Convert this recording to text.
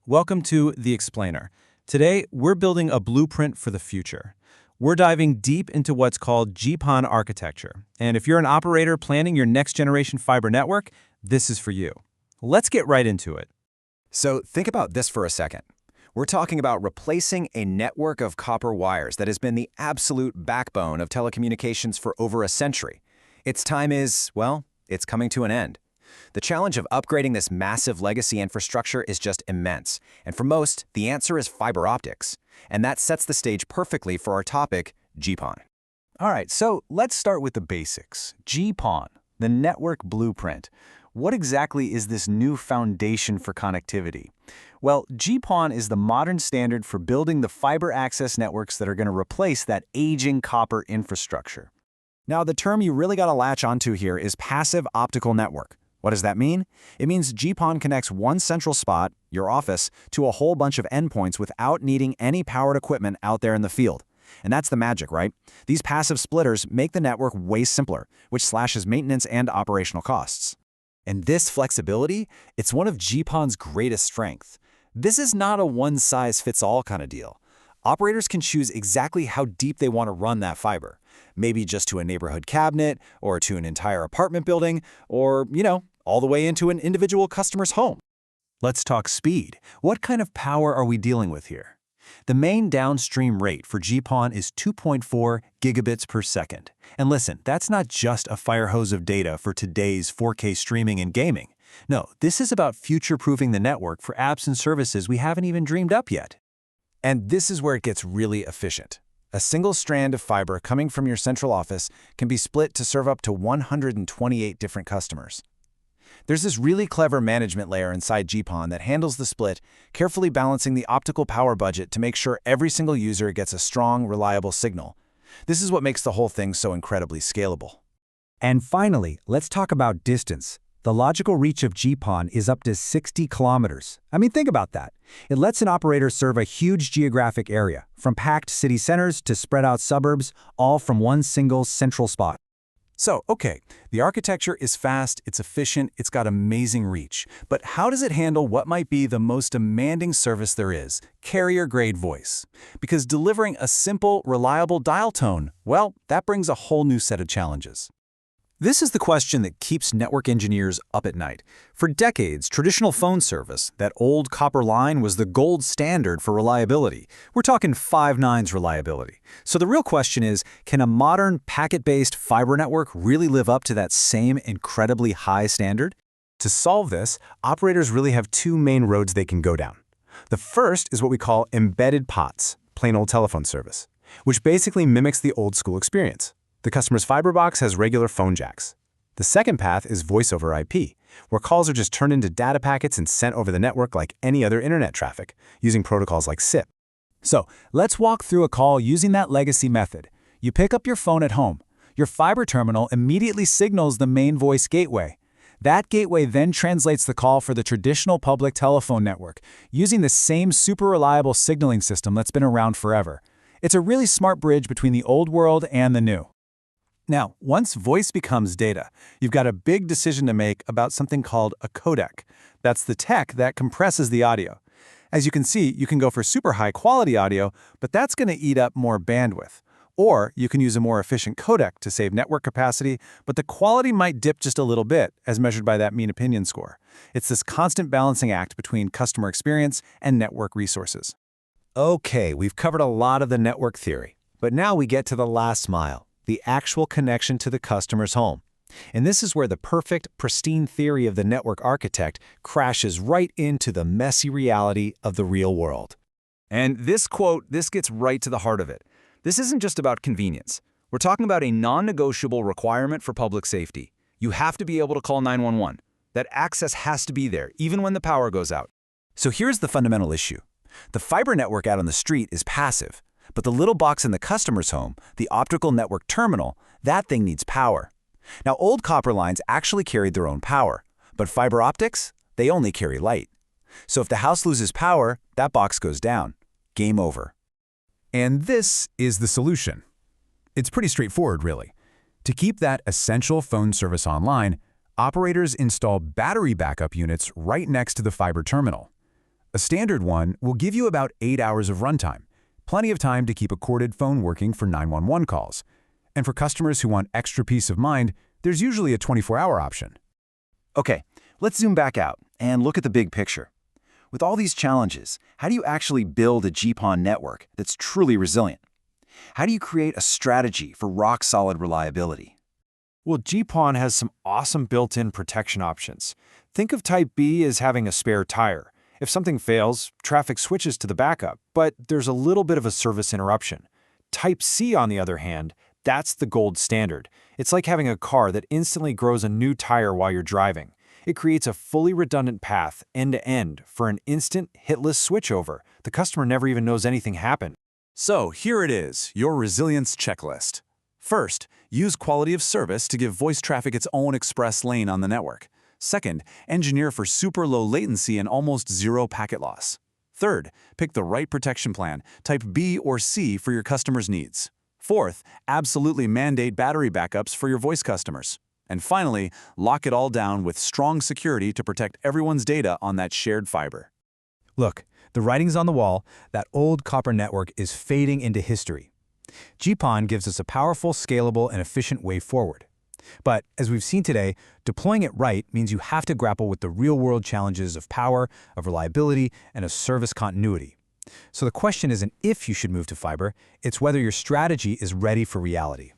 Welcome to The Explainer. Today, we're building a blueprint for the future. We're diving deep into what's called GPON architecture. And if you're an operator planning your next-generation fiber network, this is for you. Let's get right into it. So think about this for a second. We're talking about replacing a network of copper wires that has been the absolute backbone of telecommunications for over a century. Its time is, well, it's coming to an end. The challenge of upgrading this massive legacy infrastructure is just immense, and for most, the answer is fiber optics. And that sets the stage perfectly for our topic, GPON. All right, so let's start with the basics. GPON, the network blueprint. What exactly is this new foundation for connectivity? Well, GPON is the modern standard for building the fiber access networks that are going to replace that aging copper infrastructure. Now, the term you really got to latch onto here is passive optical network. What does that mean? It means GPON connects one central spot, your office, to a whole bunch of endpoints without needing any powered equipment out there in the field. And that's the magic, right? These passive splitters make the network way simpler, which slashes maintenance and operational costs. And this flexibility, it's one of GPON's greatest strengths. This is not a one-size-fits-all kind of deal. Operators can choose exactly how deep they want to run that fiber. Maybe just to a neighborhood cabinet, or to an entire apartment building, or, all the way into an individual customer's home. Let's talk speed. What kind of power are we dealing with here? The main downstream rate for GPON is 2.4 gigabits per second. And listen, that's not just a fire hose of data for today's 4K streaming and gaming. No, this is about future-proofing the network for apps and services we haven't even dreamed up yet. And this is where it gets really efficient. A single strand of fiber coming from your central office can be split to serve up to 128 different customers. There's this really clever management layer inside GPON that handles the split, carefully balancing the optical power budget to make sure every single user gets a strong, reliable signal. This is what makes the whole thing so incredibly scalable. And finally, let's talk about distance. The logical reach of GPON is up to 60 kilometers. I mean, think about that. It lets an operator serve a huge geographic area, from packed city centers to spread out suburbs, all from one single central spot. So, okay, the architecture is fast, it's efficient, it's got amazing reach. But how does it handle what might be the most demanding service there is, carrier-grade voice? Because delivering a simple, reliable dial tone, well, that brings a whole new set of challenges. This is the question that keeps network engineers up at night. For decades, traditional phone service, that old copper line, was the gold standard for reliability. We're talking 5 nines reliability. So the real question is, can a modern packet-based fiber network really live up to that same incredibly high standard? To solve this, operators really have 2 main roads they can go down. The first is what we call embedded POTS, plain old telephone service, which basically mimics the old school experience. The customer's fiber box has regular phone jacks. The second path is voice over IP, where calls are just turned into data packets and sent over the network like any other internet traffic, using protocols like SIP. So, let's walk through a call using that legacy method. You pick up your phone at home. Your fiber terminal immediately signals the main voice gateway. That gateway then translates the call for the traditional public telephone network, using the same super reliable signaling system that's been around forever. It's a really smart bridge between the old world and the new. Now, once voice becomes data, you've got a big decision to make about something called a codec. That's the tech that compresses the audio. As you can see, you can go for super high-quality audio, but that's going to eat up more bandwidth. Or you can use a more efficient codec to save network capacity, but the quality might dip just a little bit, as measured by that mean opinion score. It's this constant balancing act between customer experience and network resources. Okay, we've covered a lot of the network theory, but now we get to the last mile. The actual connection to the customer's home. And this is where the perfect, pristine theory of the network architect crashes right into the messy reality of the real world. And this gets right to the heart of it. This isn't just about convenience. We're talking about a non-negotiable requirement for public safety. You have to be able to call 911. That access has to be there, even when the power goes out. So here's the fundamental issue. The fiber network out on the street is passive. But the little box in the customer's home, the optical network terminal, that thing needs power. Now, old copper lines actually carried their own power, but fiber optics, they only carry light. So if the house loses power, that box goes down. Game over. And this is the solution. It's pretty straightforward, really. To keep that essential phone service online, operators install battery backup units right next to the fiber terminal. A standard one will give you about 8 hours of runtime, plenty of time to keep a corded phone working for 911 calls. And for customers who want extra peace of mind, there's usually a 24-hour option. Okay, let's zoom back out and look at the big picture. With all these challenges, how do you actually build a GPON network that's truly resilient? How do you create a strategy for rock-solid reliability? Well, GPON has some awesome built-in protection options. Think of Type B as having a spare tire. If something fails, traffic switches to the backup, but there's a little bit of a service interruption. Type C, on the other hand, that's the gold standard. It's like having a car that instantly grows a new tire while you're driving. It creates a fully redundant path, end-to-end, for an instant, hitless switchover. The customer never even knows anything happened. So here it is, your resilience checklist. First, use quality of service to give voice traffic its own express lane on the network. Second, engineer for super low latency and almost zero packet loss. Third, pick the right protection plan, type B or C for your customers' needs. Fourth, absolutely mandate battery backups for your voice customers. And finally, lock it all down with strong security to protect everyone's data on that shared fiber. Look, the writing's on the wall. That old copper network is fading into history. GPON gives us a powerful, scalable, and efficient way forward. But as we've seen today, deploying it right means you have to grapple with the real-world challenges of power, of reliability, and of service continuity. So the question isn't if you should move to fiber, it's whether your strategy is ready for reality.